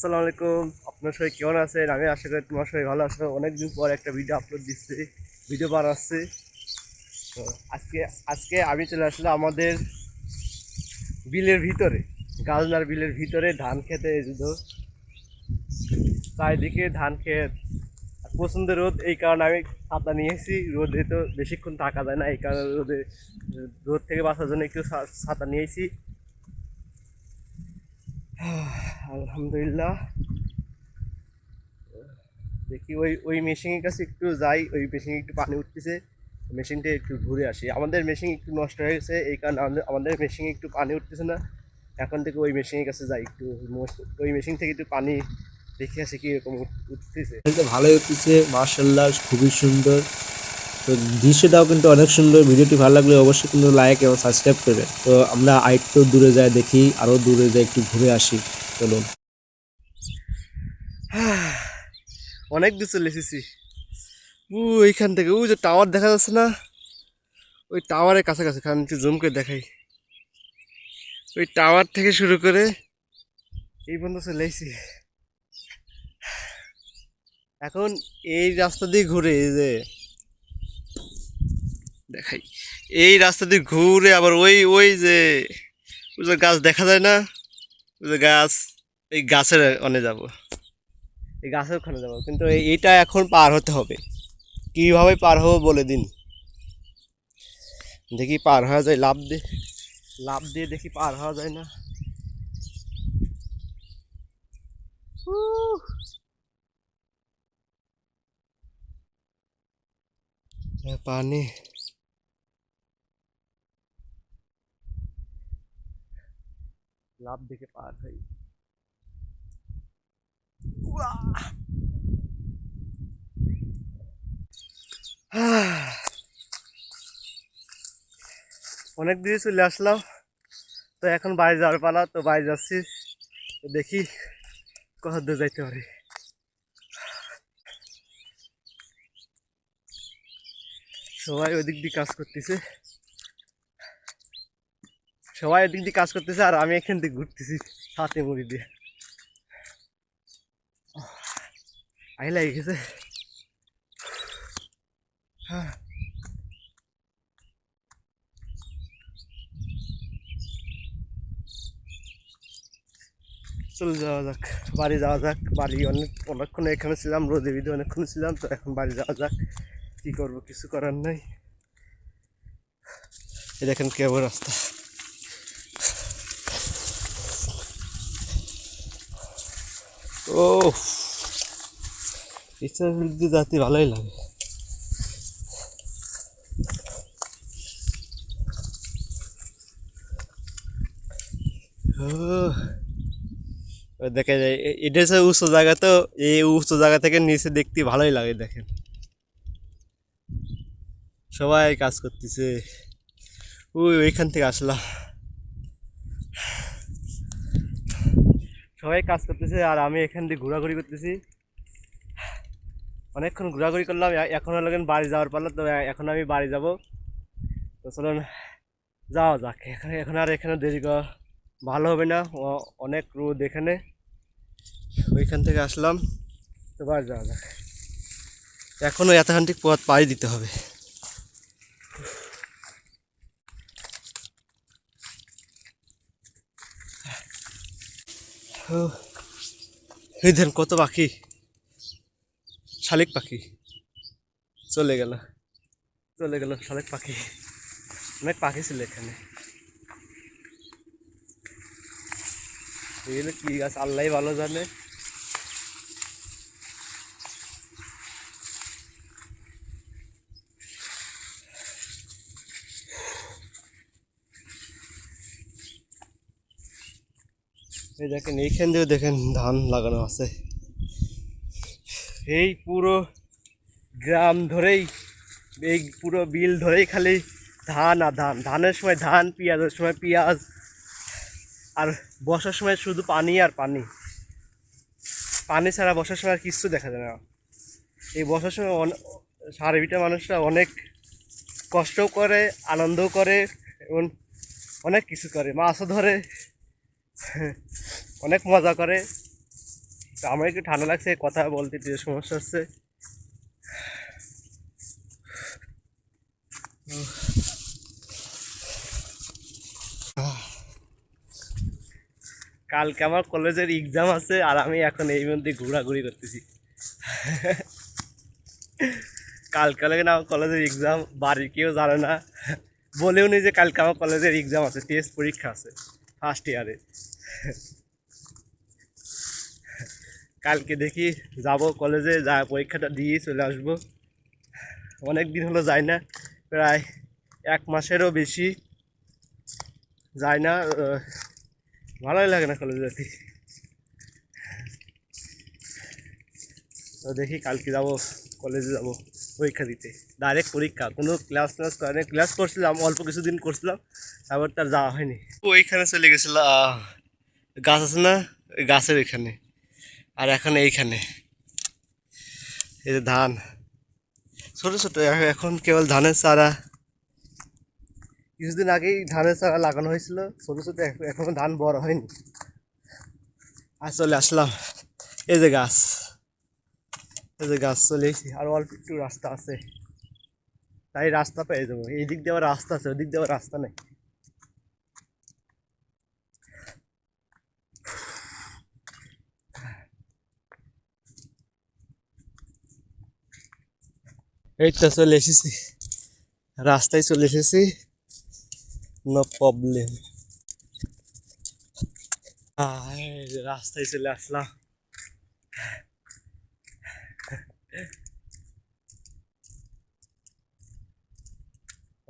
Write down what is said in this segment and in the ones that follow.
আসসালামু আলাইকুম। আপনার সবাই কেমন আছেন? আমি আশা করি তোমার সবাই ভালো আছো। অনেকদিন পর একটা ভিডিও আপলোড দিচ্ছি, ভিডিও বানাচ্ছি। তো আজকে আজকে আমি চলে আসলাম আমাদের বিলের ভিতরে, গাজনার বিলের ভিতরে ধান খেতে। শুধু চারিদিকে ধান ক্ষেত, প্রচণ্ড রোদ, এই কারণে আমি ছাতা নিয়েছি। রোদে তো বেশিক্ষণ থাকা যায় না, এই কারণে রোদ থেকে বাঁচার জন্য একটু ছাতা নিয়েছি। আলহামদুলিল্লাহ। দেখি ওই ওই মেশিনের কাছে একটু যাই, ওই মেশিনে একটু পানি উঠতেছে, মেশিনটা একটু ঘুরে আসি। আমাদের মেশিন একটু নষ্ট হয়ে গেছে, এই কারণে আমাদের মেশিনে একটু পানি উঠতেছে না। এখন থেকে ওই মেশিনের কাছে যাই, একটু ওই মেশিন থেকে একটু পানি দেখে আসি কীরকম উঠতেছে। ভালোই উঠতেছে মাশাআল্লাহ, খুবই সুন্দর। তো দৃশ্যটাও কিন্তু অনেক সুন্দর। ভিডিওটি ভালো লাগলে অবশ্যই কিন্তু লাইক এবং সাবস্ক্রাইব করবেন। তো আমরা আরেকটু দূরে যাই, দেখি আরো দূরে যাই, একটু ঘুরে আসি। চলুন। অনেক দূর চলে এসেছি। ওইখান থেকে ওই যে টাওয়ার দেখা যাচ্ছে না, ওই টাওয়ারের কাছাকাছি, খান একটু জুম করে দেখাই। ওই টাওয়ার থেকে শুরু করে এই পর্যন্ত চলে এসেছি। এখন এই রাস্তা দিয়ে ঘুরে, এই যে দেখাই, এই রাস্তা দিয়ে ঘুরে আবার ওই ওই যে ওই যে গাছ দেখা যায় না, ওই যে গাছ, এই গাছের ওখানে যাব, এই গাছের ওখানে যাবো। কিন্তু এইটা এখন পার হতে হবে। কীভাবে পার হবো বলে দিন। দেখি পার হওয়া যায়, লাভ দিয়ে দেখি পার হওয়া যায় না। পানি, লাভ দেখে পার হই। অনেক দূরে চলে আসলাম। তো এখন বাড়ি যাওয়ার পালা, তো বাড়ি যাচ্ছি। তো দেখি কত দূর যাইতে পারি। সবাই ওদিক দিয়ে কাজ করতেছে, সবাই ওদিক দিয়ে কাজ করতেছে, আর আমি এখান থেকে ঘুরতেছি সাথে মুড়ি দিয়ে। আই লাগে গেছে। চলে যাওয়া যাক, বাড়ি যাওয়া যাক। বাড়ি অনেকক্ষণ এখানে ছিলাম, রোদে বিদে অনেকক্ষণ ছিলাম, তো এখন বাড়ি যাওয়া যাক। কী করবো, কিছু করার নাই। এই দেখেন কেমন রাস্তা। ও, ইচ্ছা দিয়ে যাতে ভালোই লাগে। দেখা যায় এটা হচ্ছে উঁচু জায়গা, তো এই উঁচু জায়গা থেকে নিচে দেখতে ভালোই লাগে। দেখেন সবাই কাজ করতেছে, ওইখান থেকে আসলাম। সবাই কাজ করতেছে আর আমি এখান দিয়ে ঘোরাঘুরি করতেছি। অনেকক্ষণ ঘোরাঘুরি করলাম, এখন হলো বাড়ি যাওয়ার পালা। তো এখন আমি বাড়ি যাব। তো চলুন যাওয়া যাক। এখন আর এখানে দেরি করা ভালো হবে না, অনেক রোদ এখানে। ওইখান থেকে আসলাম, তো বাড়ি যাওয়া যাক। এখনও এতখানটি পথ পাড়ি দিতে হবে। এই দেন কত পাখি, শালিক পাখি চলে গেল, চলে গেল শালিক পাখি। অনেক পাখি ছিল এখানে। এগুলো কি গাছ আল্লাহ ভালো জানে। এই দেখেন এইখান দিয়েও দেখেন ধান লাগানো আছে। এই পুরো গ্রাম ধরেই, এই পুরো বিল ধরেই খালি ধান আর ধান। ধানের সময় ধান, পেঁয়াজের সময় পেঁয়াজ, আর বর্ষার সময় শুধু পানি আর পানি। পানি ছাড়া বর্ষার সময় আর কিচ্ছু দেখা যায় না। এই বর্ষার সময় সারা বিটা মানুষরা অনেক কষ্টও করে, আনন্দও করে, এবং অনেক কিছু করে, মাছও ধরে, অনেক মজা করে। তো আমার একটু ঠান্ডা লাগছে, কথা বলতে একটু সমস্যা হচ্ছে। কালকে আমার কলেজের এক্সাম আছে আর আমি এখন এই মধ্যে ঘোরাঘুরি করতেছি। কালকে না আমার কলেজের এক্সাম, বাড়ির কেউ জানে না, বলেও নি যে কালকে আমার কলেজের এক্সাম আছে, টেস্ট পরীক্ষা আছে ফার্স্ট ইয়ারে। কালকে দেখি যাব কলেজে, যা পরীক্ষাটা দিয়ে চলে আসবো। অনেক দিন হলো যাই না, প্রায় 1 মাসেরও বেশি যাই না। ভালোই লাগে না কলেজে যেতে। তো দেখি কালকে যাব, কলেজে যাব পরীক্ষা দিতে, ডাইরেক্ট পরীক্ষা, কোনো ক্লাস করে ক্লাস করছিলাম, অল্প কিছুদিন করছিলাম, তারপর তার যাওয়া হয়নি। ওইখানে চলে গেছিল, গাছ আছে না, ওই গাছের এখানে, আর এখন এইখানে এই যে ধান ছোটো ছোটো, এখন কেবল ধানের চারা, কিছুদিন আগেই ধানের চারা লাগানো হয়েছিল ছোটো ছোটো, এখন ধান বড় হয়নি। আর চলে আসলাম, এই যে গাছ, এই যে গাছ চলে এসেছি, আর অল্প একটু রাস্তা আছে, তাই রাস্তা পেয়ে যাবো। এই দিক দিয়ে আবার রাস্তা আছে, ওই দিক দিয়ে আবার রাস্তা নেই। এই তো চলে এসেছি, রাস্তায় চলে এসেছি, নো প্রবলেম। রাস্তায় চলে আসলাম।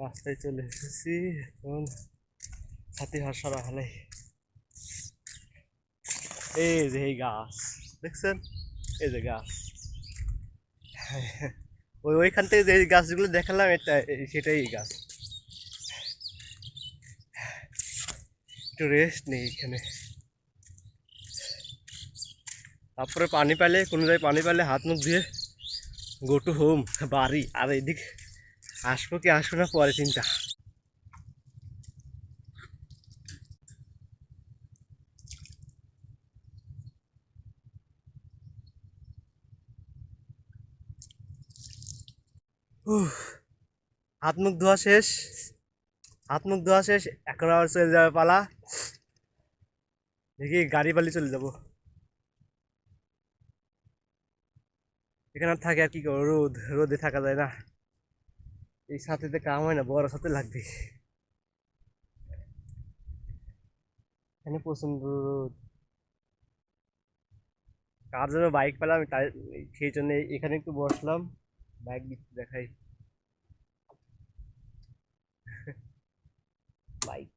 রাস্তায় চলে এসেছি, এখন হাতি হাসা হলে এই যে এই গাছ দেখছেন, এই যে গাছ, ওইখান থেকে যে গাছগুলো দেখালাম, এটা সেটাই এই গাছ। একটু রেস্ট নেই এখানে, তারপরে পানি পেলে, কোনো জায়গায় পানি পেলে হাত মুখ দিয়ে গো টু হোম, বাড়ি। আর এদিক আসবো কি আসবো না পরে চিন্তা। হাত মুখ ধোয়া শেষ, হাত মুখ ধোয়া শেষ, এখন আবার চলে যাবে পালা, দেখি গাড়ি পালি চলে যাবো। এখানে আর থাকে আর কি করবো, রোদ, রোদে থাকা যায় না, এই সাথেতে কাম হয় না, বড় সাথে লাগবে, এখানে প্রচন্ড রোদ। কার জন্য বাইক পেলাম তাই, সেই জন্য এখানে একটু বসলাম, বাইক দেখাই, বাইক।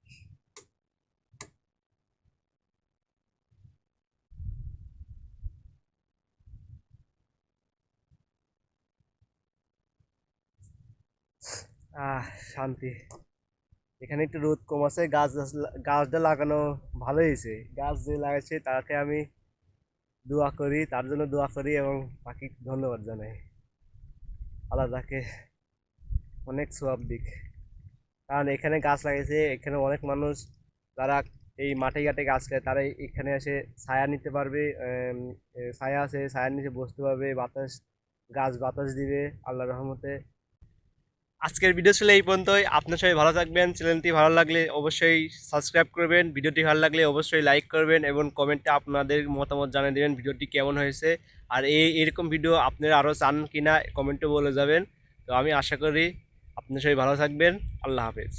শান্তি, এখানে একটু রোদ কম আছে, গাছটা লাগানো ভালো হয়েছে, গাছ যে লাগাইছে তাকে আমি দোয়া করি, তার জন্য দোয়া করি এবং তাকে ধন্যবাদ জানাই, আল্লাহ তাকে অনেক সোয়াব দিক। কারণ এখানে গাছ লাগাইছে, এখানে অনেক মানুষ যারা এই মাঠে ঘাটে গাছ খায়, তারা এখানে এসে ছায়া নিতে পারবে, ছায়া আছে, ছায়ার নিচে বসতে পারবে, বাতাস, গাছ বাতাস দিবে আল্লাহর রহমতে। আজকের ভিডিও ছিল এই পর্যন্তই। আপনার সবাই ভালো থাকবেন, চ্যানেলটি ভালো লাগলে অবশ্যই সাবস্ক্রাইব করবেন, ভিডিওটি ভালো লাগলে অবশ্যই লাইক করবেন এবং কমেন্টে আপনাদের মতামত জানিয়ে দেবেন ভিডিওটি কেমন হয়েছে। আর এরকম ভিডিও আপনারা আরও চান কিনা কমেন্টে বলে যাবেন। তো আমি আশা করি আপনার সবাই ভালো থাকবেন। আল্লাহ হাফেজ।